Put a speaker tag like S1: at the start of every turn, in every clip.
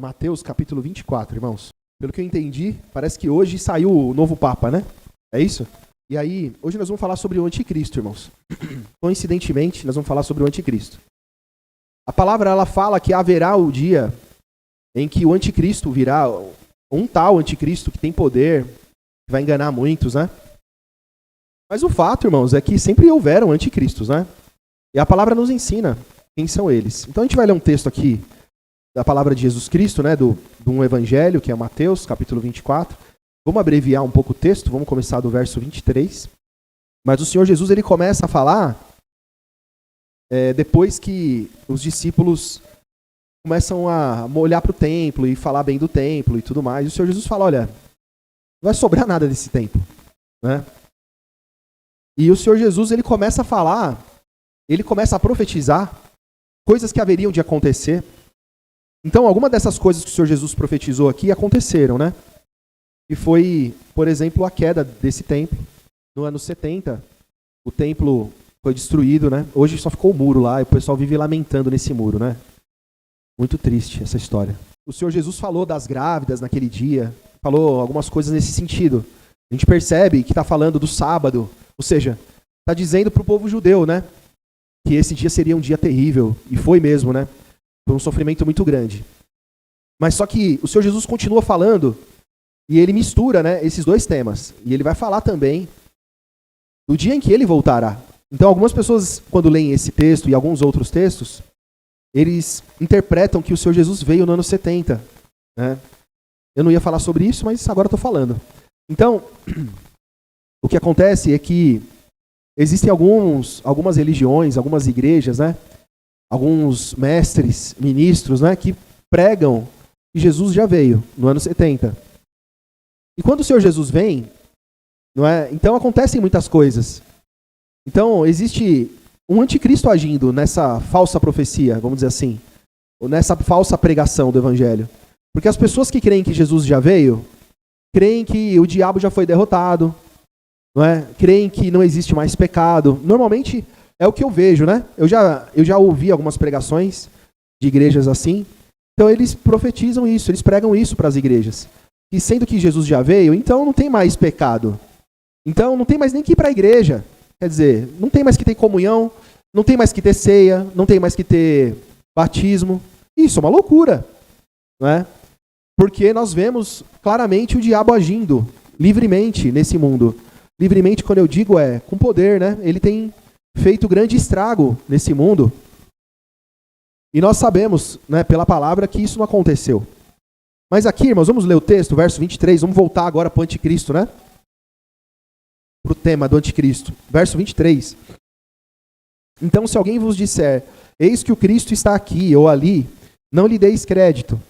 S1: Mateus capítulo 24, irmãos. Pelo que eu entendi, parece que hoje saiu o novo Papa, né? É isso? E aí, hoje nós vamos falar sobre o anticristo, irmãos. Coincidentemente, nós vamos falar sobre o anticristo. A palavra, ela fala que haverá o dia em que o anticristo virá, um tal anticristo que tem poder, que vai enganar muitos, né? Mas o fato, irmãos, é que sempre houveram anticristos, né? E a palavra nos ensina quem são eles. Então a gente vai ler um texto aqui da palavra de Jesus Cristo, né? De um evangelho, que é Mateus, capítulo 24. Vamos abreviar um pouco o texto, vamos começar do verso 23. Mas o Senhor Jesus, ele começa a falar depois que os discípulos começam a olhar para o templo e falar bem do templo e tudo mais. E o Senhor Jesus fala, olha, não vai sobrar nada desse templo, né? E o Senhor Jesus, ele começa a falar, ele começa a profetizar coisas que haveriam de acontecer. Então, algumas dessas coisas que o Senhor Jesus profetizou aqui aconteceram, né? E foi, por exemplo, a queda desse templo. No ano 70, o templo foi destruído, né? Hoje só ficou o muro lá e o pessoal vive lamentando nesse muro, né? Muito triste essa história. O Senhor Jesus falou das grávidas naquele dia, falou algumas coisas nesse sentido. A gente percebe que está falando do sábado, ou seja, está dizendo para o povo judeu, né? Que esse dia seria um dia terrível, e foi mesmo, né? Foi um sofrimento muito grande. Mas só que o Senhor Jesus continua falando, e ele mistura, né, esses dois temas. E ele vai falar também do dia em que ele voltará. Então algumas pessoas, quando leem esse texto e alguns outros textos, eles interpretam que o Senhor Jesus veio no ano 70. Né? Eu não ia falar sobre isso, mas agora estou falando. Então, o que acontece é que existem algumas religiões, algumas igrejas, né? Alguns mestres, ministros, né? Que pregam que Jesus já veio no ano 70. E quando o Senhor Jesus vem, não é? Então acontecem muitas coisas. Então existe um anticristo agindo nessa falsa profecia, vamos dizer assim, ou nessa falsa pregação do evangelho. Porque as pessoas que creem que Jesus já veio, creem que o diabo já foi derrotado, não é? Creem que não existe mais pecado. Normalmente é o que eu vejo, né? Eu já ouvi algumas pregações de igrejas assim. Então eles profetizam isso, eles pregam isso para as igrejas. E sendo que Jesus já veio, então não tem mais pecado. Então não tem mais nem que ir para a igreja. Quer dizer, não tem mais que ter comunhão, não tem mais que ter ceia, não tem mais que ter batismo. Isso é uma loucura, não é? Porque nós vemos claramente o diabo agindo livremente nesse mundo. Livremente, quando eu digo, com poder, né? Ele tem feito grande estrago nesse mundo. E nós sabemos, né, pela palavra, que isso não aconteceu. Mas aqui, irmãos, vamos ler o texto, verso 23, vamos voltar agora para o anticristo, né? Para o tema do anticristo. Verso 23. Então, se alguém vos disser, eis que o Cristo está aqui ou ali, não lhe deis crédito,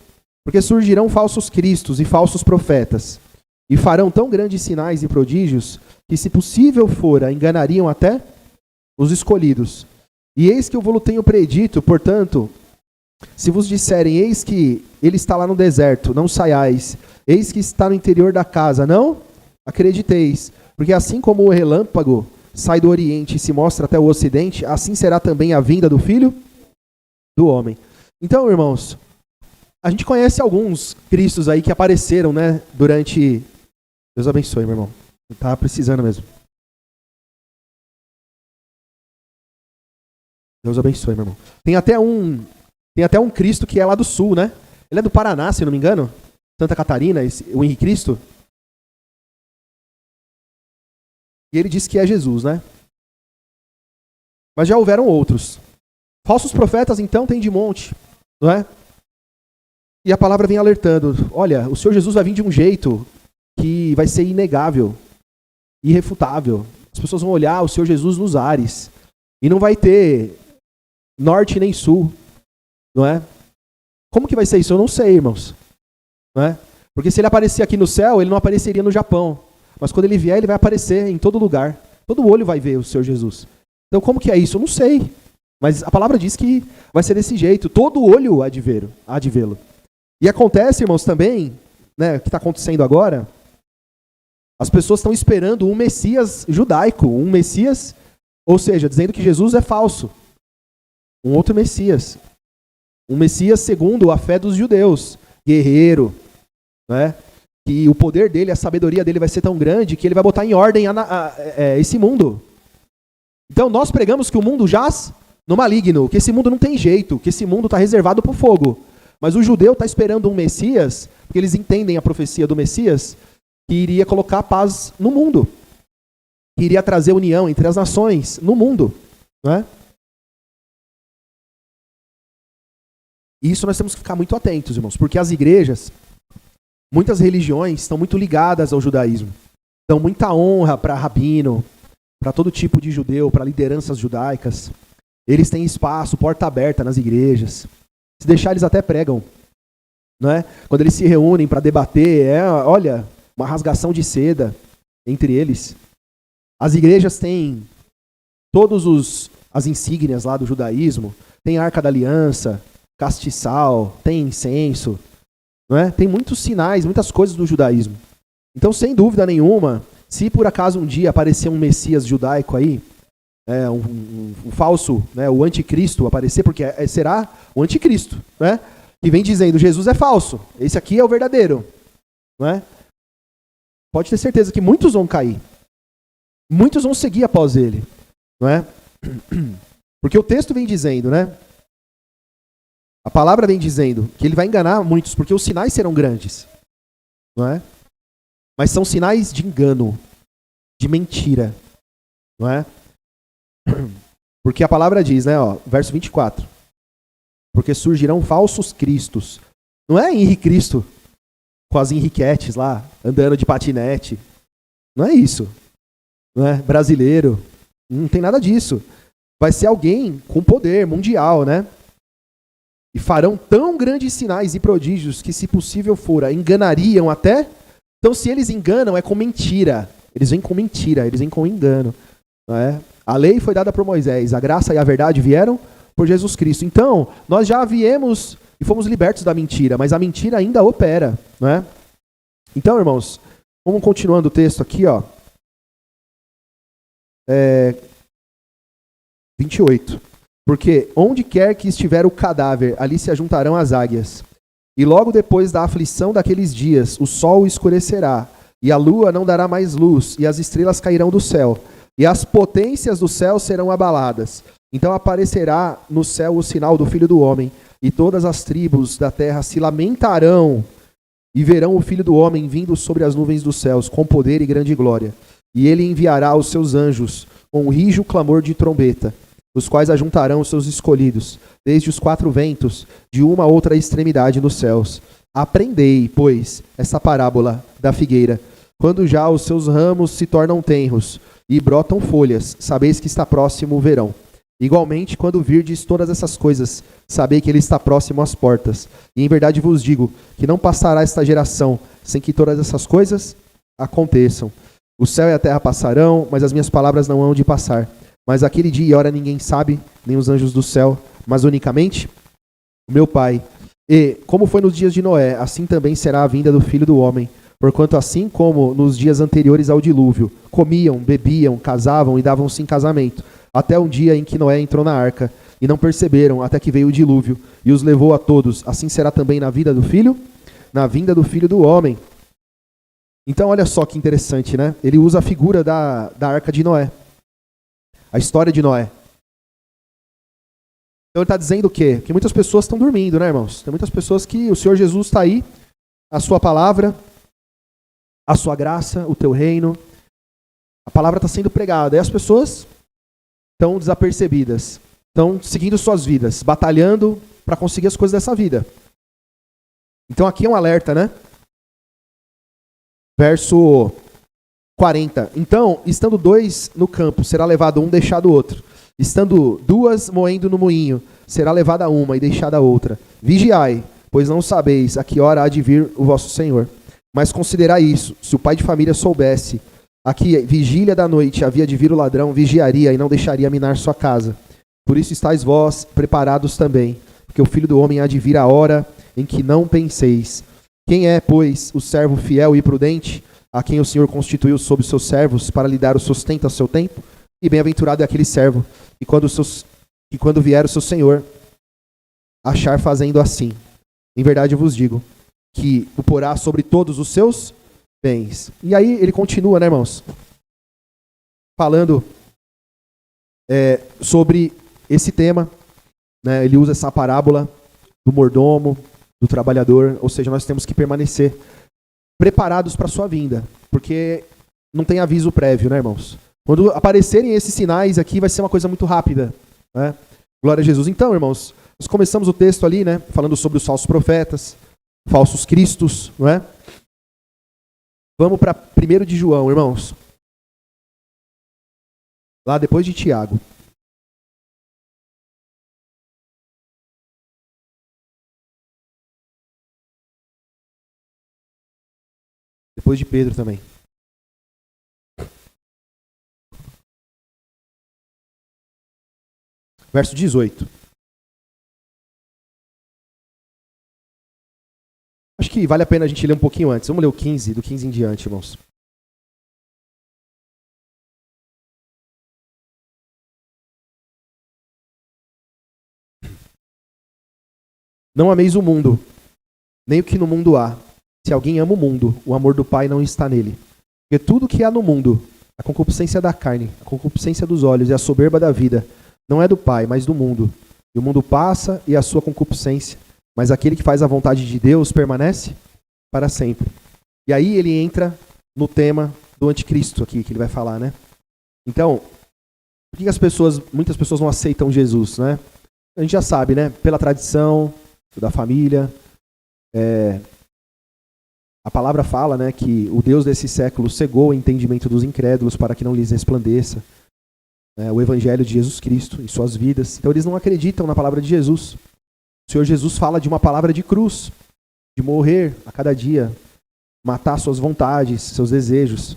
S1: porque surgirão falsos cristos e falsos profetas, e farão tão grandes sinais e prodígios, que se possível fora, enganariam até os escolhidos. E eis que eu vos tenho predito, portanto, se vos disserem, eis que ele está lá no deserto, não saiais, eis que está no interior da casa, não acrediteis, porque assim como o relâmpago sai do oriente e se mostra até o ocidente, assim será também a vinda do Filho do Homem. Então, irmãos, a gente conhece alguns cristos aí que apareceram, né, durante... Deus abençoe, meu irmão. Tá precisando mesmo. Deus abençoe, meu irmão. Tem até um Cristo que é lá do sul, né? Ele é do Paraná, se não me engano. Santa Catarina, o Henrique Cristo. E ele diz que é Jesus, né? Mas já houveram outros. Falsos profetas, então, tem de monte, não é? E a palavra vem alertando. Olha, o Senhor Jesus vai vir de um jeito que vai ser inegável, irrefutável. As pessoas vão olhar o Senhor Jesus nos ares. E não vai ter norte nem sul, não é? Como que vai ser isso? Eu não sei, irmãos. Não é? Porque se ele aparecer aqui no céu, ele não apareceria no Japão. Mas quando ele vier, ele vai aparecer em todo lugar. Todo olho vai ver o Senhor Jesus. Então como que é isso? Eu não sei. Mas a palavra diz que vai ser desse jeito. Todo olho há de vê-lo. E acontece, irmãos, também, né, o que está acontecendo agora, as pessoas estão esperando um Messias judaico, um Messias, ou seja, dizendo que Jesus é falso. Um outro Messias. Um Messias segundo a fé dos judeus. guerreiro, né? Que o poder dele, a sabedoria dele vai ser tão grande que ele vai botar em ordem esse mundo. Então nós pregamos que o mundo jaz no maligno, que esse mundo não tem jeito, que esse mundo está reservado para o fogo. Mas o judeu está esperando um Messias, porque eles entendem a profecia do Messias, que iria colocar paz no mundo, que iria trazer união entre as nações no mundo, não é? E isso nós temos que ficar muito atentos, irmãos, porque as igrejas, muitas religiões estão muito ligadas ao judaísmo. Dão muita honra para rabino, para todo tipo de judeu, para lideranças judaicas. Eles têm espaço, porta aberta nas igrejas. Se deixar, eles até pregam. Não é? Quando eles se reúnem para debater, olha, uma rasgação de seda entre eles. As igrejas têm todas as insígnias lá do judaísmo. Tem a Arca da Aliança, castiçal, tem incenso. Não é? Tem muitos sinais, muitas coisas do judaísmo. Então, sem dúvida nenhuma, se por acaso um dia aparecer um Messias judaico aí, um falso, né, o anticristo aparecer, porque será o anticristo, né, que vem dizendo Jesus é falso, esse aqui é o verdadeiro, não é? Pode ter certeza que muitos vão cair, muitos vão seguir após ele, não é? Porque o texto vem dizendo, né? A palavra vem dizendo que ele vai enganar muitos, porque os sinais serão grandes, não é? Mas são sinais de engano, de mentira, não é? Porque a palavra diz, né, ó, verso 24, porque surgirão falsos cristos. Não é Henrique Cristo com as Henriquetes lá, andando de patinete. Não é isso. Não é brasileiro. Não tem nada disso. Vai ser alguém com poder mundial, né? E farão tão grandes sinais e prodígios que, se possível fora, enganariam até. Então, se eles enganam, é com mentira. Eles vêm com mentira, eles vêm com engano. Não é? A lei foi dada por Moisés, a graça e a verdade vieram por Jesus Cristo. Então, nós já viemos e fomos libertos da mentira, mas a mentira ainda opera, não é? Então, irmãos, vamos continuando o texto aqui, ó. 28. Porque onde quer que estiver o cadáver, ali se ajuntarão as águias. E logo depois da aflição daqueles dias, o sol escurecerá, e a lua não dará mais luz, e as estrelas cairão do céu. E as potências do céu serão abaladas. Então aparecerá no céu o sinal do Filho do Homem, e todas as tribos da terra se lamentarão, e verão o Filho do Homem vindo sobre as nuvens dos céus, com poder e grande glória. E ele enviará os seus anjos com um rijo clamor de trombeta, os quais ajuntarão os seus escolhidos, desde os quatro ventos, de uma a outra extremidade nos céus. Aprendei, pois, essa parábola da figueira. Quando já os seus ramos se tornam tenros, e brotam folhas, sabeis que está próximo o verão. Igualmente, quando virdes todas essas coisas, sabei que ele está próximo às portas. E em verdade vos digo, que não passará esta geração, sem que todas essas coisas aconteçam. O céu e a terra passarão, mas as minhas palavras não hão de passar. Mas aquele dia e hora ninguém sabe, nem os anjos do céu, mas unicamente o meu Pai. E, como foi nos dias de Noé, assim também será a vinda do Filho do Homem. Porquanto assim como nos dias anteriores ao dilúvio, comiam, bebiam, casavam e davam-se em casamento, até um dia em que Noé entrou na arca, e não perceberam até que veio o dilúvio, e os levou a todos. Assim será também na vida do Filho, na vinda do Filho do Homem. Então olha só que interessante, né? Ele usa a figura da arca de Noé. A história de Noé. Então ele está dizendo o quê? Que muitas pessoas estão dormindo, né, irmãos? Tem muitas pessoas que o Senhor Jesus está aí, a sua palavra, a sua graça, o teu reino. A palavra está sendo pregada. E as pessoas estão desapercebidas. Estão seguindo suas vidas, batalhando para conseguir as coisas dessa vida. Então aqui é um alerta, né? Verso 40. Então, estando dois no campo, será levado um, deixado o outro. Estando duas moendo no moinho, será levada uma e deixada a outra. Vigiai, pois não sabeis a que hora há de vir o vosso Senhor. Mas considerai isso, se o pai de família soubesse a que vigília da noite havia de vir o ladrão, vigiaria e não deixaria minar sua casa. Por isso estáis vós preparados também, porque o Filho do Homem há de vir a hora em que não penseis. Quem é, pois, o servo fiel e prudente, a quem o Senhor constituiu sobre os seus servos para lhe dar o sustento a seu tempo? E bem-aventurado é aquele servo, e quando vier o seu Senhor, achar fazendo assim. Em verdade eu vos digo, que o porá sobre todos os seus bens. E aí ele continua, né, irmãos? Falando sobre esse tema, né? Ele usa essa parábola do mordomo, do trabalhador, ou seja, nós temos que permanecer preparados para a sua vinda, porque não tem aviso prévio, né, irmãos? Quando aparecerem esses sinais aqui, vai ser uma coisa muito rápida, né? Glória a Jesus. Então, irmãos, nós começamos o texto ali, né, falando sobre os falsos profetas, falsos cristos, não é? Vamos para 1 de João, irmãos. Lá depois de Tiago. Depois de Pedro também. Verso 18. Acho que vale a pena a gente ler um pouquinho antes. Vamos ler o 15, do 15 em diante, irmãos. Não ameis o mundo, nem o que no mundo há. Se alguém ama o mundo, o amor do Pai não está nele. Porque tudo que há no mundo, a concupiscência da carne, a concupiscência dos olhos e a soberba da vida, não é do Pai, mas do mundo. E o mundo passa e a sua concupiscência, mas aquele que faz a vontade de Deus permanece para sempre. E aí ele entra no tema do anticristo aqui, que ele vai falar, né? Então, por que muitas pessoas não aceitam Jesus, né? A gente já sabe, né? Pela tradição da família, a palavra fala, né, que o Deus desse século cegou o entendimento dos incrédulos para que não lhes resplandeça o evangelho de Jesus Cristo em suas vidas. Então eles não acreditam na palavra de Jesus. O Senhor Jesus fala de uma palavra de cruz, de morrer a cada dia, matar suas vontades, seus desejos.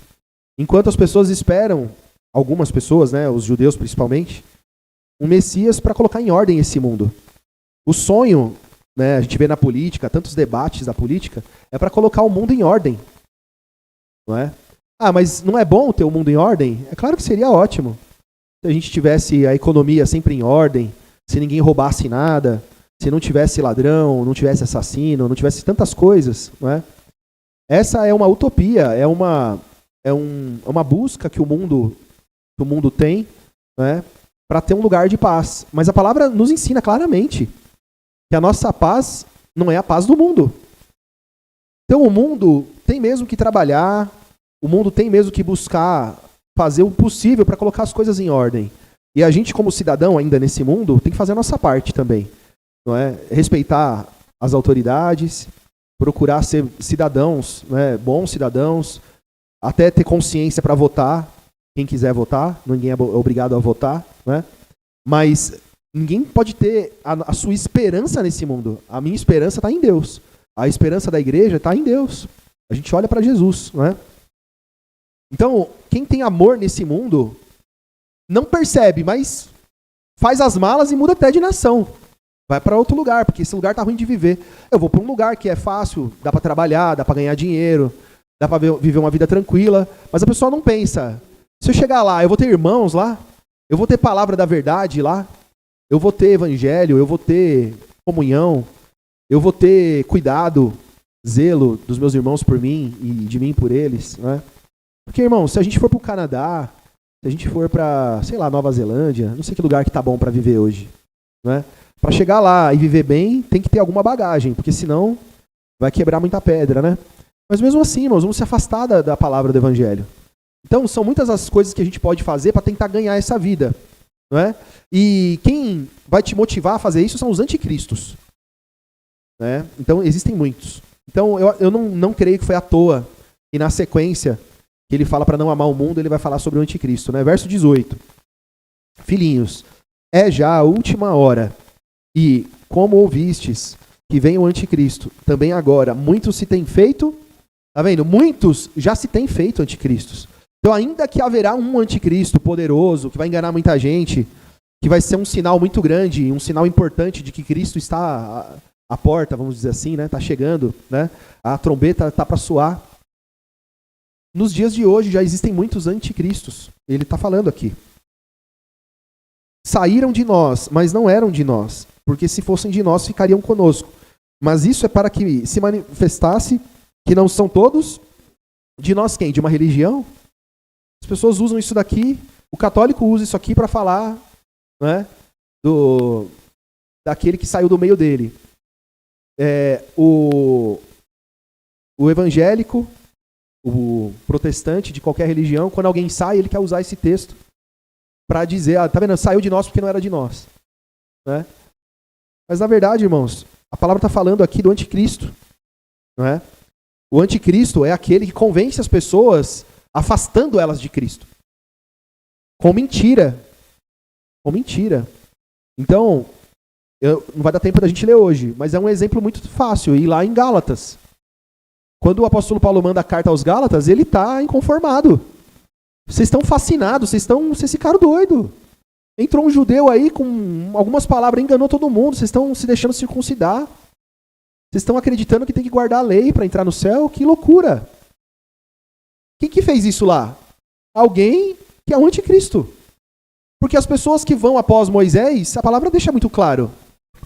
S1: Enquanto as pessoas esperam, algumas pessoas, né, os judeus principalmente, um Messias para colocar em ordem esse mundo. O sonho, né, a gente vê na política, tantos debates da política, é para colocar o mundo em ordem. Não é? Ah, mas não é bom ter o mundo em ordem? É claro que seria ótimo. Se a gente tivesse a economia sempre em ordem, se ninguém roubasse nada, se não tivesse ladrão, não tivesse assassino, não tivesse tantas coisas, não é? Essa é uma utopia, é uma busca que o mundo tem, né, para ter um lugar de paz. Mas a palavra nos ensina claramente que a nossa paz não é a paz do mundo. Então o mundo tem mesmo que trabalhar, o mundo tem mesmo que buscar fazer o possível para colocar as coisas em ordem. E a gente, como cidadão ainda nesse mundo, tem que fazer a nossa parte também. Não é? Respeitar as autoridades, procurar ser cidadãos, né, bons cidadãos, até ter consciência para votar, quem quiser votar, ninguém é obrigado a votar, né? Mas ninguém pode ter a sua esperança nesse mundo. A minha esperança está em Deus. A esperança da igreja está em Deus. A gente olha para Jesus, não é? Então, quem tem amor nesse mundo não percebe, mas faz as malas e muda até de nação. Vai para outro lugar, porque esse lugar tá ruim de viver. Eu vou para um lugar que é fácil, dá para trabalhar, dá para ganhar dinheiro, dá para viver uma vida tranquila, mas a pessoa não pensa. Se eu chegar lá, eu vou ter irmãos lá, eu vou ter palavra da verdade lá, eu vou ter evangelho, eu vou ter comunhão, eu vou ter cuidado, zelo dos meus irmãos por mim e de mim por eles, né? Porque, irmão, se a gente for para o Canadá, se a gente for para, sei lá, Nova Zelândia, não sei que lugar que tá bom para viver hoje, né? Para chegar lá e viver bem, tem que ter alguma bagagem, porque senão vai quebrar muita pedra, né? Mas mesmo assim, irmãos, vamos se afastar da palavra do evangelho. Então, são muitas as coisas que a gente pode fazer para tentar ganhar essa vida, não é? E quem vai te motivar a fazer isso são os anticristos, né? Então, existem muitos. Então, eu não creio que foi à toa que na sequência que ele fala para não amar o mundo, ele vai falar sobre o anticristo, né? Verso 18. Filhinhos, é já a última hora, e como ouvistes que vem o anticristo, também agora muitos se têm feito, tá vendo? Muitos já se têm feito anticristos. Então, ainda que haverá um anticristo poderoso, que vai enganar muita gente, que vai ser um sinal muito grande, um sinal importante de que Cristo está à porta, vamos dizer assim, né? Está chegando, né? A trombeta está para soar. Nos dias de hoje já existem muitos anticristos. Ele está falando aqui. Saíram de nós, mas não eram de nós, porque se fossem de nós, ficariam conosco. Mas isso é para que se manifestasse que não são todos de nós quem? De uma religião? As pessoas usam isso daqui, o católico usa isso aqui para falar, né, daquele que saiu do meio dele. O evangélico, o protestante de qualquer religião, quando alguém sai, ele quer usar esse texto para dizer, tá vendo, saiu de nós porque não era de nós. Né? Mas na verdade, irmãos, a palavra está falando aqui do anticristo. Não é? O anticristo é aquele que convence as pessoas afastando elas de Cristo. Com mentira. Com mentira. Então, não vai dar tempo da gente ler hoje, mas é um exemplo muito fácil. Ir lá em Gálatas. Quando o apóstolo Paulo manda a carta aos Gálatas, ele está inconformado. Vocês estão fascinados, vocês ficaram doidos. Entrou um judeu aí com algumas palavras, enganou todo mundo, vocês estão se deixando circuncidar. Vocês estão acreditando que tem que guardar a lei para entrar no céu? Que loucura! Quem que fez isso lá? Alguém que é o anticristo. Porque as pessoas que vão após Moisés, a palavra deixa muito claro.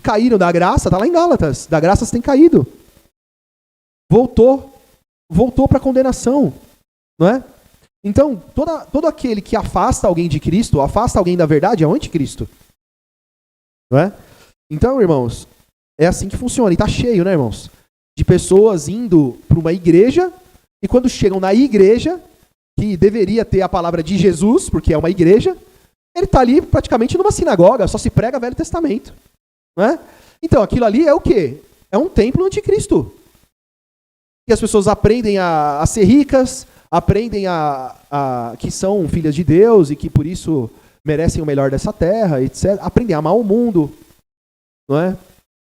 S1: Caíram da graça, está lá em Gálatas. Da graça você tem caído. Voltou para a condenação. Não é? Então, todo aquele que afasta alguém de Cristo, afasta alguém da verdade, é o anticristo. Não é? Então, irmãos, é assim que funciona. E está cheio, né, irmãos? De pessoas indo para uma igreja, e quando chegam na igreja, que deveria ter a palavra de Jesus, porque é uma igreja, ele está ali praticamente numa sinagoga, só se prega Velho Testamento. Não é? Então, aquilo ali é o quê? É um templo anticristo. E as pessoas aprendem a ser ricas, aprendem que são filhas de Deus e que por isso merecem o melhor dessa terra, etc. Aprendem a amar o mundo, não é?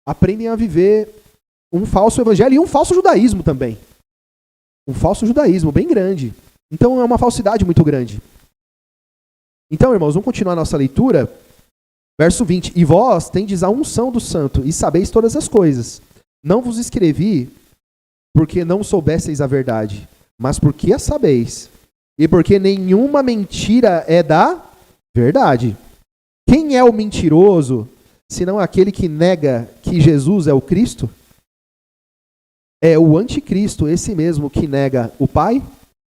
S1: Aprendem a viver um falso evangelho e um falso judaísmo também. Um falso judaísmo bem grande. Então é uma falsidade muito grande. Então, irmãos, vamos continuar a nossa leitura. Verso 20. E vós tendes a unção do santo e sabeis todas as coisas. Não vos escrevi porque não soubesseis a verdade, mas porque a sabeis, e porque nenhuma mentira é da verdade. Quem é o mentiroso, senão aquele que nega que Jesus é o Cristo? É o anticristo, esse mesmo que nega o Pai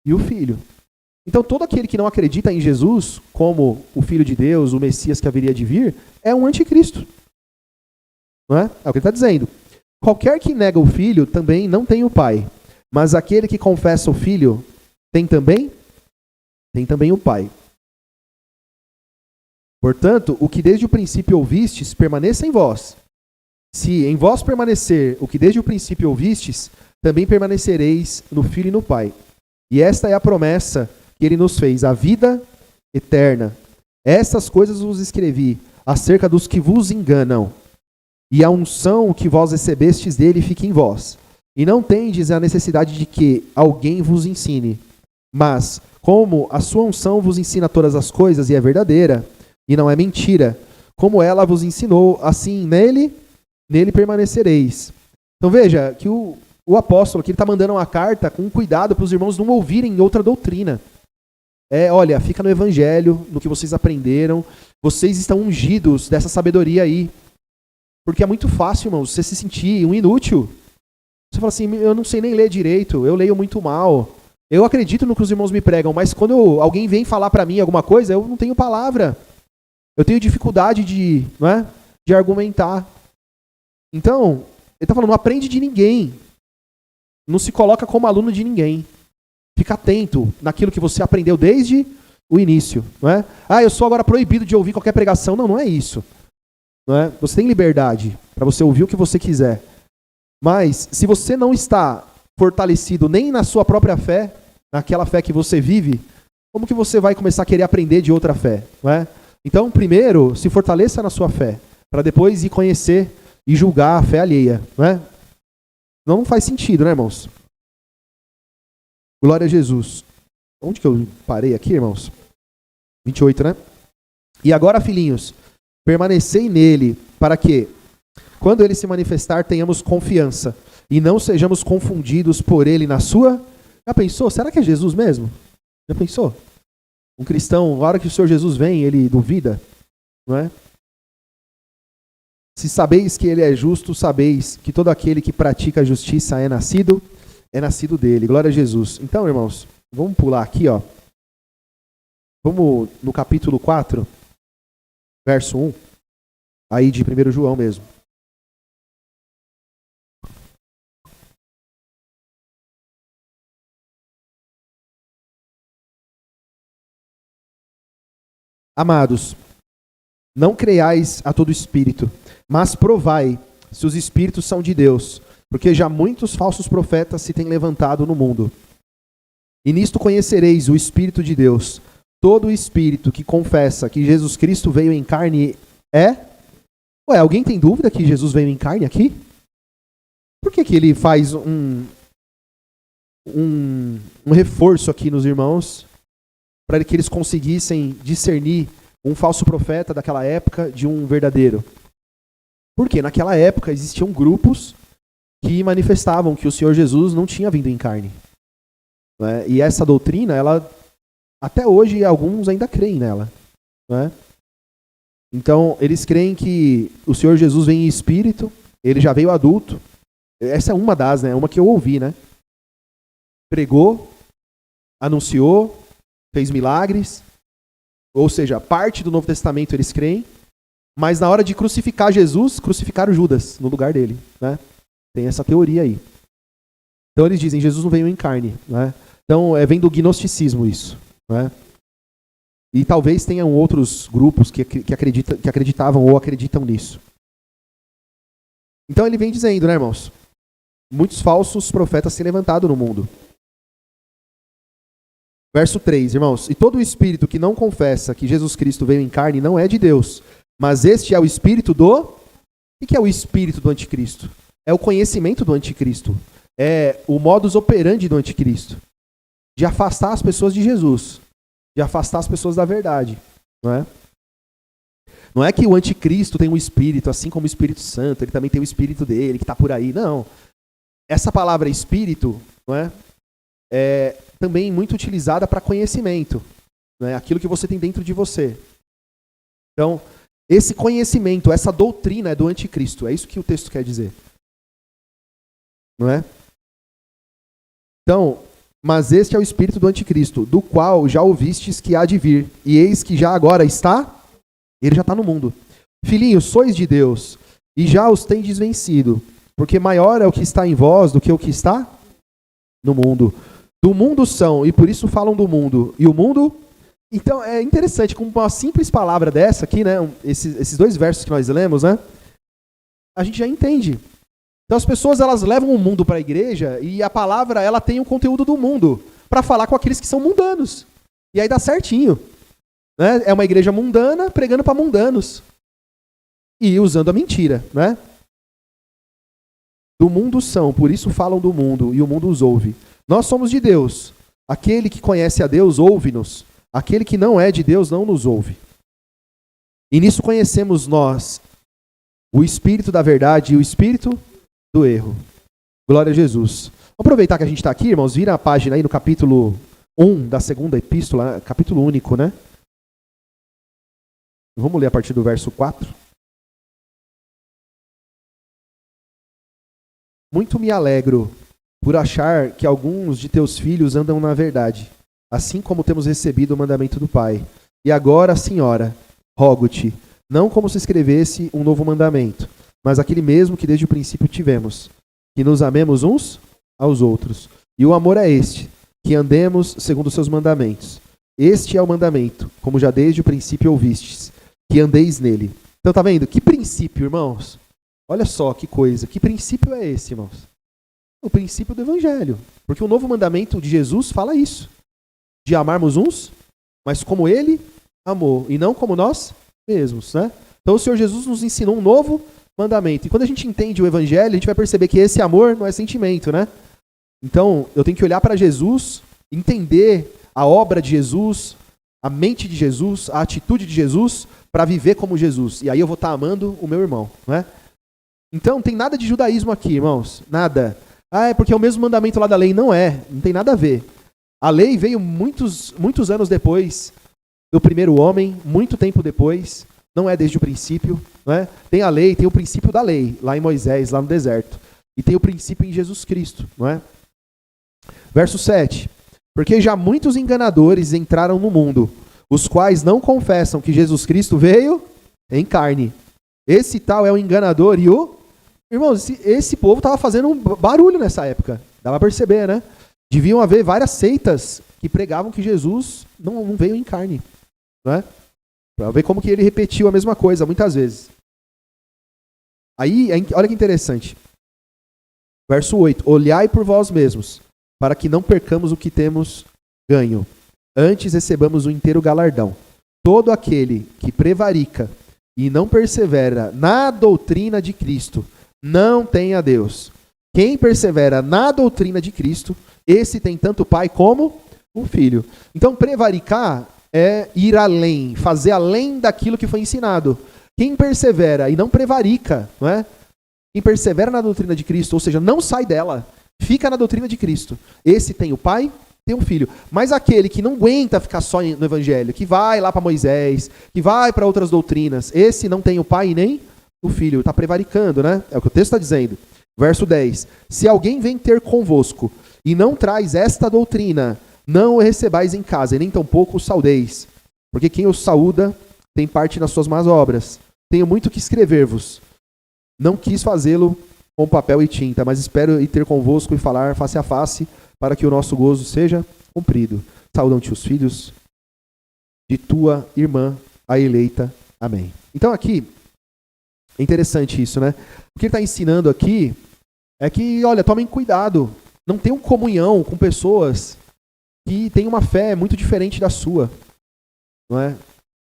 S1: e o Filho. Então todo aquele que não acredita em Jesus como o Filho de Deus, o Messias que haveria de vir, é um anticristo. Não é? É o que ele está dizendo. Qualquer que nega o Filho também não tem o Pai. Mas aquele que confessa o Filho tem também o Pai. Portanto, o que desde o princípio ouvistes, permaneça em vós. Se em vós permanecer o que desde o princípio ouvistes, também permanecereis no Filho e no Pai. E esta é a promessa que ele nos fez, a vida eterna. Estas coisas vos escrevi acerca dos que vos enganam. E a unção que vós recebestes dele fique em vós. E não tendes a necessidade de que alguém vos ensine. Mas, como a sua unção vos ensina todas as coisas e é verdadeira, e não é mentira, como ela vos ensinou, assim nele permanecereis. Então veja que o apóstolo aqui está mandando uma carta com cuidado para os irmãos não ouvirem outra doutrina. Olha, fica no evangelho, no que vocês aprenderam, vocês estão ungidos dessa sabedoria aí. Porque é muito fácil, irmãos, você se sentir um inútil. Você fala assim, eu não sei nem ler direito, eu leio muito mal. Eu acredito no que os irmãos me pregam, mas quando alguém vem falar para mim alguma coisa, eu não tenho palavra. Eu tenho dificuldade de argumentar. Então, ele está falando, não aprende de ninguém. Não se coloca como aluno de ninguém. Fica atento naquilo que você aprendeu desde o início. Não é? Eu sou agora proibido de ouvir qualquer pregação. Não é isso. Não é? Você tem liberdade para você ouvir o que você quiser. Mas, se você não está fortalecido nem na sua própria fé, naquela fé que você vive, como que você vai começar a querer aprender de outra fé? Não é? Então, primeiro, se fortaleça na sua fé, para depois ir conhecer e julgar a fé alheia. Não é? Não faz sentido, né, irmãos? Glória a Jesus. Onde que eu parei aqui, irmãos? 28, né? E agora, filhinhos, permanecei nele, para que, quando ele se manifestar, tenhamos confiança e não sejamos confundidos por ele na sua... Já pensou? Será que é Jesus mesmo? Já pensou? Um cristão, na hora que o Senhor Jesus vem, ele duvida, não é? Se sabeis que ele é justo, sabeis que todo aquele que pratica a justiça é nascido dele. Glória a Jesus. Então, irmãos, vamos pular aqui, ó. Vamos no capítulo 4, verso 1, aí de 1 João mesmo. Amados, não creiais a todo espírito, mas provai se os espíritos são de Deus, porque já muitos falsos profetas se têm levantado no mundo. E nisto conhecereis o Espírito de Deus. Todo espírito que confessa que Jesus Cristo veio em carne é... Ué, alguém tem dúvida que Jesus veio em carne aqui? Por que ele faz um reforço aqui nos irmãos para que eles conseguissem discernir um falso profeta daquela época de um verdadeiro? Porque naquela época existiam grupos que manifestavam que o Senhor Jesus não tinha vindo em carne. Né? E essa doutrina, ela até hoje alguns ainda creem nela. Né? Então, eles creem que o Senhor Jesus vem em espírito, ele já veio adulto. Essa é uma das, né? Uma que eu ouvi, né? Pregou, anunciou, fez milagres, ou seja, parte do Novo Testamento eles creem, mas na hora de crucificar Jesus, crucificaram Judas no lugar dele, né? Tem essa teoria aí. Então eles dizem, Jesus não veio em carne, né? Então vem do gnosticismo isso, né? E talvez tenham outros grupos que acreditavam ou acreditam nisso. Então ele vem dizendo, né, irmãos? Muitos falsos profetas se levantaram no mundo. Verso 3, irmãos. E todo espírito que não confessa que Jesus Cristo veio em carne não é de Deus, mas este é o espírito do... O que é o espírito do anticristo? É o conhecimento do anticristo. É o modus operandi do anticristo. De afastar as pessoas de Jesus. De afastar as pessoas da verdade. Não é? Não é que o anticristo tem um espírito, assim como o Espírito Santo, ele também tem o espírito dele, que está por aí. Não. Essa palavra espírito, não é também muito utilizada para conhecimento. Não é? Aquilo que você tem dentro de você. Então, esse conhecimento, essa doutrina é do anticristo. É isso que o texto quer dizer. Não é? Então, mas este é o espírito do anticristo, do qual já ouvistes que há de vir, e eis que já agora está, ele já está no mundo. Filhinhos, sois de Deus, e já os tendes vencido, porque maior é o que está em vós do que o que está no mundo. Do mundo são, e por isso falam do mundo. E o mundo... Então, é interessante, com uma simples palavra dessa aqui, né, esses dois versos que nós lemos, né, a gente já entende. Então as pessoas, elas levam o mundo para a igreja e a palavra, ela tem o conteúdo do mundo para falar com aqueles que são mundanos. E aí dá certinho. Né? É uma igreja mundana pregando para mundanos. E usando a mentira. Né? Do mundo são, por isso falam do mundo, e o mundo os ouve. Nós somos de Deus. Aquele que conhece a Deus, ouve-nos. Aquele que não é de Deus, não nos ouve. E nisso conhecemos nós o Espírito da verdade e o Espírito do erro. Glória a Jesus. Vamos aproveitar que a gente está aqui, irmãos, vira a página aí no capítulo 1 da segunda epístola, capítulo único, né? Vamos ler a partir do verso 4. Muito me alegro por achar que alguns de teus filhos andam na verdade, assim como temos recebido o mandamento do Pai. E agora, Senhora, rogo-te, não como se escrevesse um novo mandamento, mas aquele mesmo que desde o princípio tivemos, que nos amemos uns aos outros. E o amor é este, que andemos segundo os seus mandamentos. Este é o mandamento, como já desde o princípio ouvistes, que andeis nele. Então tá vendo? Que princípio, irmãos? Olha só que coisa. Que princípio é esse, irmãos? O princípio do evangelho. Porque o novo mandamento de Jesus fala isso. De amarmos uns, mas como ele amou, e não como nós mesmos, né? Então o Senhor Jesus nos ensinou um novo mandamento. E quando a gente entende o evangelho, a gente vai perceber que esse amor não é sentimento, né? Então, eu tenho que olhar para Jesus, entender a obra de Jesus, a mente de Jesus, a atitude de Jesus, para viver como Jesus. E aí eu vou estar amando o meu irmão, né? Então, não tem nada de judaísmo aqui, irmãos. Nada. Ah, é porque é o mesmo mandamento lá da lei. Não é. Não tem nada a ver. A lei veio muitos anos depois do primeiro homem, muito tempo depois. não é desde o princípio. Não é? Tem a lei, tem o princípio da lei, lá em Moisés, lá no deserto. E tem o princípio em Jesus Cristo. Não é? Verso 7. Porque já muitos enganadores entraram no mundo, os quais não confessam que Jesus Cristo veio em carne. Esse tal é o enganador e o... Irmãos, esse povo estava fazendo um barulho nessa época. Dá para perceber, né? Deviam haver várias seitas que pregavam que Jesus não veio em carne. Né? Para ver como que ele repetiu a mesma coisa muitas vezes. Aí, olha que interessante. Verso 8. Olhai por vós mesmos, para que não percamos o que temos ganho. Antes recebamos o inteiro galardão. Todo aquele que prevarica e não persevera na doutrina de Cristo, não tem a Deus. Quem persevera na doutrina de Cristo, esse tem tanto o Pai como o Filho. Então, prevaricar é ir além, fazer além daquilo que foi ensinado. Quem persevera e não prevarica, não é? Quem persevera na doutrina de Cristo, ou seja, não sai dela, fica na doutrina de Cristo. Esse tem o Pai, tem um Filho. Mas aquele que não aguenta ficar só no Evangelho, que vai lá para Moisés, que vai para outras doutrinas, esse não tem o Pai e nem o Filho. Está prevaricando, né? É o que o texto está dizendo. Verso 10. Se alguém vem ter convosco e não traz esta doutrina, não o recebais em casa, e nem tampouco o saudeis. Porque quem o saúda tem parte nas suas más obras. Tenho muito que escrever-vos. Não quis fazê-lo com papel e tinta, mas espero ir ter convosco e falar face a face, para que o nosso gozo seja cumprido. Saúdam-te os filhos de tua irmã, a eleita. Amém. Então aqui, é interessante isso, né? O que ele está ensinando aqui é que, olha, tomem cuidado. Não tenham comunhão com pessoas que têm uma fé muito diferente da sua. Não é?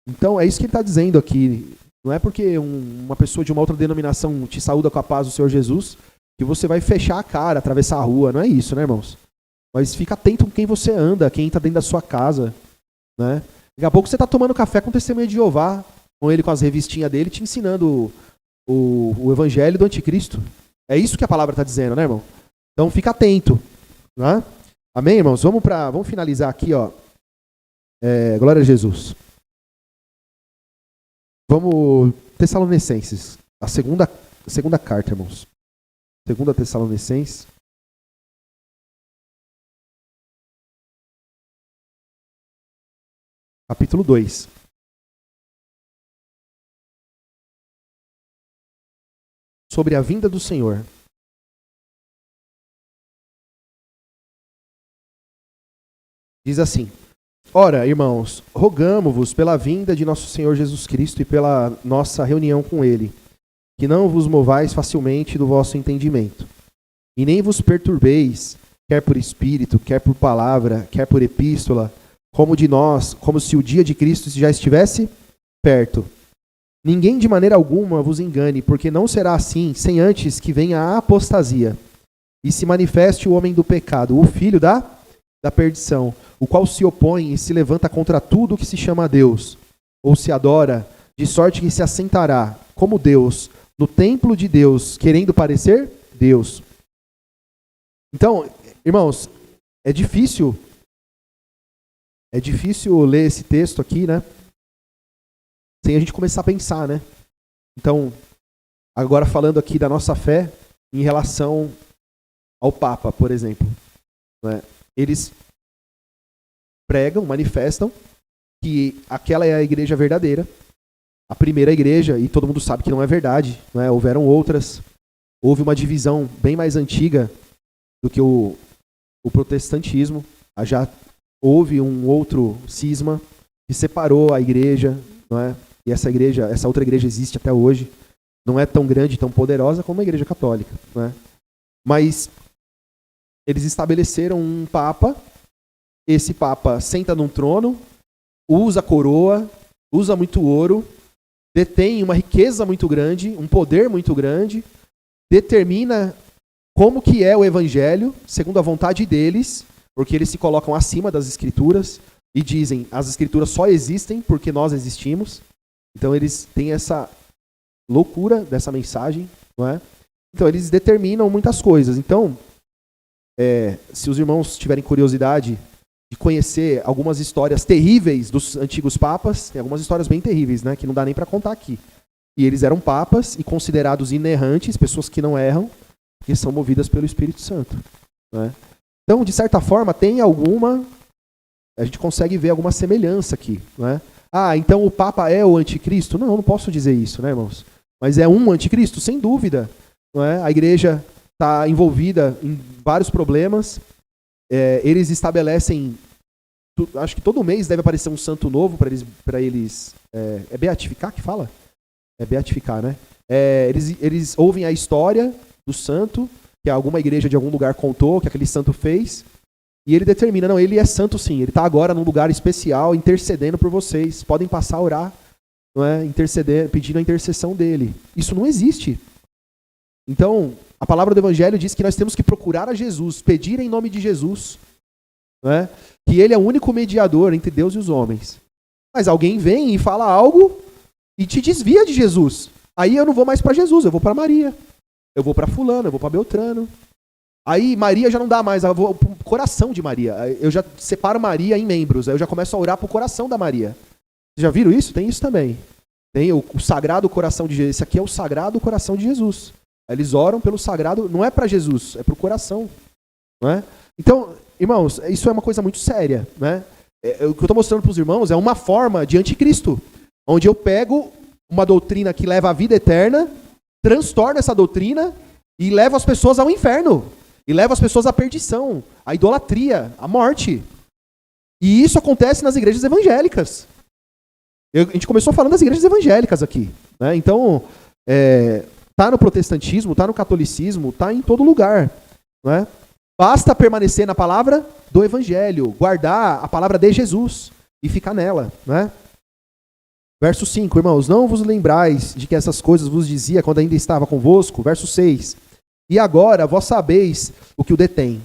S1: Então, é isso que ele está dizendo aqui. Não é porque uma pessoa de uma outra denominação te saúda com a paz do Senhor Jesus que você vai fechar a cara, atravessar a rua. Não é isso, né, irmãos? Mas fica atento com quem você anda, quem está dentro da sua casa. Né? Daqui a pouco você está tomando café com o Testemunha de Jeová, com ele com as revistinhas dele, te ensinando o evangelho do anticristo. É isso que a palavra está dizendo, né, irmão? Então fica atento. Né? Amém, irmãos? Vamos finalizar aqui, ó. Glória a Jesus. Vamos, Tessalonicenses, a segunda carta, irmãos. 2 Tessalonicenses. Capítulo 2. Sobre a vinda do Senhor. Diz assim: Ora, irmãos, rogamo-vos pela vinda de nosso Senhor Jesus Cristo e pela nossa reunião com Ele, que não vos movais facilmente do vosso entendimento, e nem vos perturbeis, quer por espírito, quer por palavra, quer por epístola, como de nós, como se o dia de Cristo já estivesse perto. Ninguém de maneira alguma vos engane, porque não será assim, sem antes que venha a apostasia, e se manifeste o homem do pecado, o filho da perdição, o qual se opõe e se levanta contra tudo que se chama Deus, ou se adora, de sorte que se assentará, como Deus, no templo de Deus, querendo parecer Deus. Então, irmãos, é difícil ler esse texto aqui, né? Sem a gente começar a pensar, né? Então, agora falando aqui da nossa fé em relação ao Papa, por exemplo. Né? Eles pregam, manifestam que aquela é a igreja verdadeira, a primeira igreja, e todo mundo sabe que não é verdade. Né? Houveram outras. Houve uma divisão bem mais antiga do que o protestantismo. Já houve um outro cisma que separou a igreja, não é? E essa outra igreja existe até hoje. Não é tão grande, tão poderosa como a igreja católica. Não é? Mas eles estabeleceram um papa. Esse papa senta num trono, usa coroa, usa muito ouro, detém uma riqueza muito grande, um poder muito grande, determina como que é o evangelho, segundo a vontade deles, porque eles se colocam acima das escrituras e dizem, as escrituras só existem porque nós existimos. Então eles têm essa loucura dessa mensagem, não é? Então eles determinam muitas coisas. Então, se os irmãos tiverem curiosidade de conhecer algumas histórias terríveis dos antigos papas, tem algumas histórias bem terríveis, né, que não dá nem para contar aqui. E eles eram papas e considerados inerrantes, pessoas que não erram, que são movidas pelo Espírito Santo, né? Então, de certa forma, tem alguma... A gente consegue ver alguma semelhança aqui, né? Ah, então o Papa é o anticristo? Não, não posso dizer isso, né, irmãos? Mas é um anticristo? Sem dúvida. Não é? A igreja está envolvida em vários problemas. Eles estabelecem... Acho que todo mês deve aparecer um santo novo para eles é beatificar que fala? É beatificar, né? Eles ouvem a história do santo, que alguma igreja de algum lugar contou, que aquele santo fez, e ele determina, não, ele é santo sim, ele está agora num lugar especial, intercedendo por vocês, podem passar a orar, não é? Interceder, pedindo a intercessão dele. Isso não existe. Então, a palavra do Evangelho diz que nós temos que procurar a Jesus, pedir em nome de Jesus, não é? Que ele é o único mediador entre Deus e os homens. Mas alguém vem e fala algo e te desvia de Jesus. Aí eu não vou mais para Jesus, eu vou para Maria. Eu vou para fulano, eu vou para Beltrano. Aí Maria já não dá mais, eu vou pro coração de Maria. Eu já separo Maria em membros, aí eu já começo a orar pro coração da Maria. Vocês já viram isso? Tem isso também. Tem o Sagrado Coração de Jesus. Esse aqui é o Sagrado Coração de Jesus. Eles oram pelo Sagrado, não é para Jesus, é pro coração. Não é? Então, irmãos, isso é uma coisa muito séria, né? O que eu estou mostrando para os irmãos é uma forma de anticristo, onde eu pego uma doutrina que leva à vida eterna, transtorno essa doutrina e levo as pessoas ao inferno. E levo as pessoas à perdição, à idolatria, à morte. E isso acontece nas igrejas evangélicas. A gente começou falando das igrejas evangélicas aqui, né? Então, tá no protestantismo, tá no catolicismo, tá em todo lugar, né? Basta permanecer na palavra do Evangelho, guardar a palavra de Jesus e ficar nela, né? Verso 5, irmãos, não vos lembrais de que essas coisas vos dizia quando ainda estava convosco? Verso 6, e agora vós sabeis o que o detém,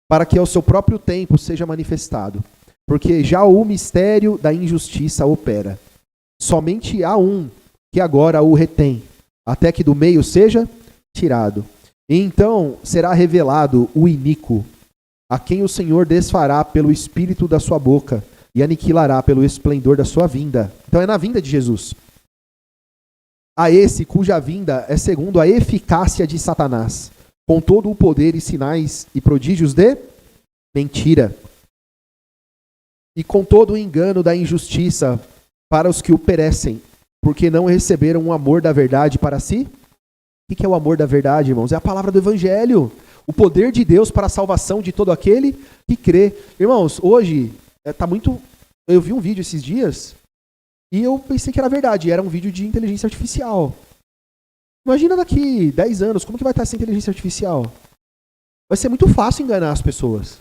S1: para que ao seu próprio tempo seja manifestado, porque já o mistério da injustiça opera. Somente há um que agora o retém, até que do meio seja tirado. E então será revelado o iníquo, a quem o Senhor desfará pelo espírito da sua boca e aniquilará pelo esplendor da sua vinda. Então é na vinda de Jesus. A esse cuja vinda é segundo a eficácia de Satanás, com todo o poder e sinais e prodígios de mentira, e com todo o engano da injustiça para os que o perecem, porque não receberam o amor da verdade para si. O que é o amor da verdade, irmãos? É a palavra do Evangelho. O poder de Deus para a salvação de todo aquele que crê. Irmãos, hoje, tá muito... Eu vi um vídeo esses dias e eu pensei que era verdade. Era um vídeo de inteligência artificial. Imagina daqui 10 anos, como que vai estar essa inteligência artificial? Vai ser muito fácil enganar as pessoas.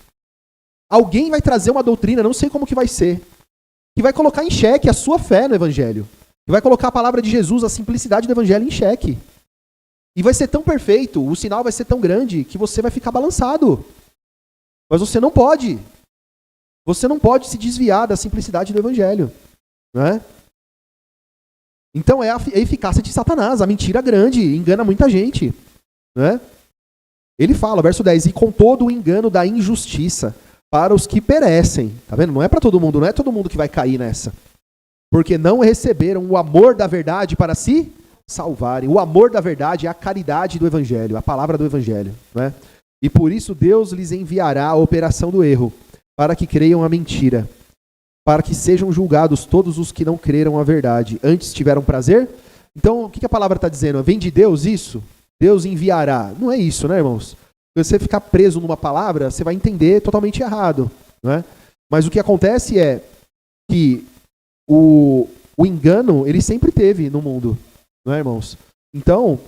S1: Alguém vai trazer uma doutrina, não sei como que vai ser, que vai colocar em xeque a sua fé no Evangelho. Que vai colocar a palavra de Jesus, a simplicidade do Evangelho em xeque. E vai ser tão perfeito, o sinal vai ser tão grande, que você vai ficar balançado. Mas você não pode. Você não pode se desviar da simplicidade do Evangelho. Né? Então é a eficácia de Satanás, a mentira grande, engana muita gente. Né? Ele fala, verso 10, e com todo o engano da injustiça, para os que perecem. Tá vendo? Não é para todo mundo, não é todo mundo que vai cair nessa. Porque não receberam o amor da verdade para si salvarem. O amor da verdade é a caridade do Evangelho, a palavra do Evangelho. Né? E por isso Deus lhes enviará a operação do erro, para que creiam a mentira, para que sejam julgados todos os que não creram a verdade. Antes tiveram prazer? Então, o que a palavra está dizendo? Vem de Deus isso? Deus enviará. Não é isso, né, irmãos? Se você ficar preso numa palavra, você vai entender totalmente errado. Né? Mas o que acontece é que o engano, ele sempre teve no mundo. Não é, irmãos? Então,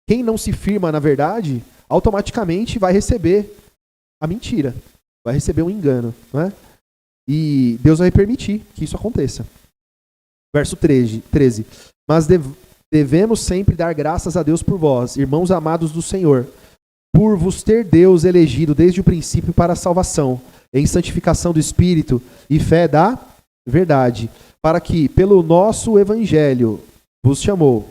S1: quem não se firma na verdade, automaticamente vai receber a mentira. Vai receber um engano. Né? E Deus vai permitir que isso aconteça. Verso 13. Mas devemos sempre dar graças a Deus por vós, irmãos amados do Senhor, por vos ter Deus elegido desde o princípio para a salvação, em santificação do Espírito e fé da verdade, para que pelo nosso Evangelho vos chamou,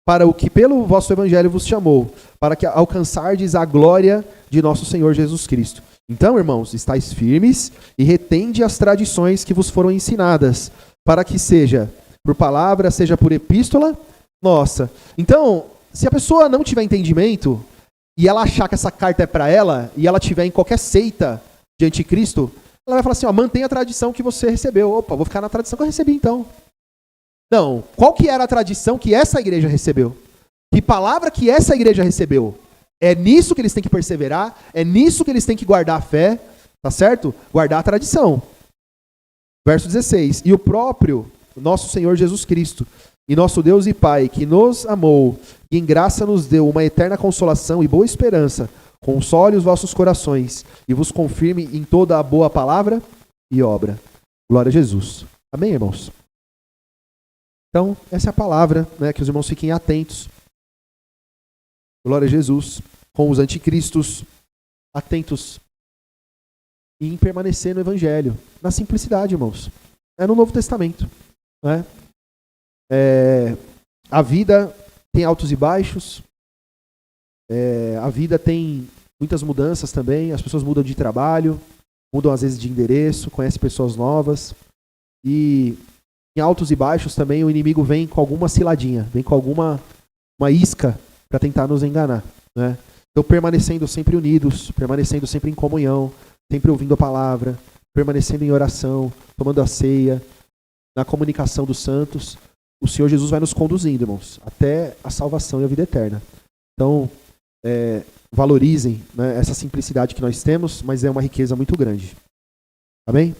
S1: para o que pelo vosso Evangelho vos chamou, para que alcançardes a glória de nosso Senhor Jesus Cristo. Então, irmãos, estáis firmes e retende as tradições que vos foram ensinadas, para que seja por palavra, seja por epístola nossa. Então, se a pessoa não tiver entendimento e ela achar que essa carta é para ela e ela tiver em qualquer seita de anticristo, ela vai falar assim, ó, mantenha a tradição que você recebeu. Opa, vou ficar na tradição que eu recebi então. Não, qual que era a tradição que essa igreja recebeu? Que palavra que essa igreja recebeu? É nisso que eles têm que perseverar, é nisso que eles têm que guardar a fé, tá certo? Guardar a tradição. Verso 16, e o próprio nosso Senhor Jesus Cristo, e nosso Deus e Pai, que nos amou, e em graça nos deu uma eterna consolação e boa esperança, console os vossos corações, e vos confirme em toda a boa palavra e obra. Glória a Jesus. Amém, irmãos? Então, essa é a palavra, né, que os irmãos fiquem atentos. Glória a Jesus, com os anticristos, atentos em permanecer no Evangelho, na simplicidade, irmãos. É no Novo Testamento. Né? A vida tem altos e baixos, a vida tem muitas mudanças também, as pessoas mudam de trabalho, mudam às vezes de endereço, conhecem pessoas novas, e em altos e baixos também o inimigo vem com alguma ciladinha, vem com alguma isca para tentar nos enganar, né? Então, permanecendo sempre unidos, permanecendo sempre em comunhão, sempre ouvindo a palavra, permanecendo em oração, tomando a ceia, na comunicação dos santos, o Senhor Jesus vai nos conduzindo, irmãos, até a salvação e a vida eterna. Então, valorizem, né, essa simplicidade que nós temos, mas é uma riqueza muito grande. Amém?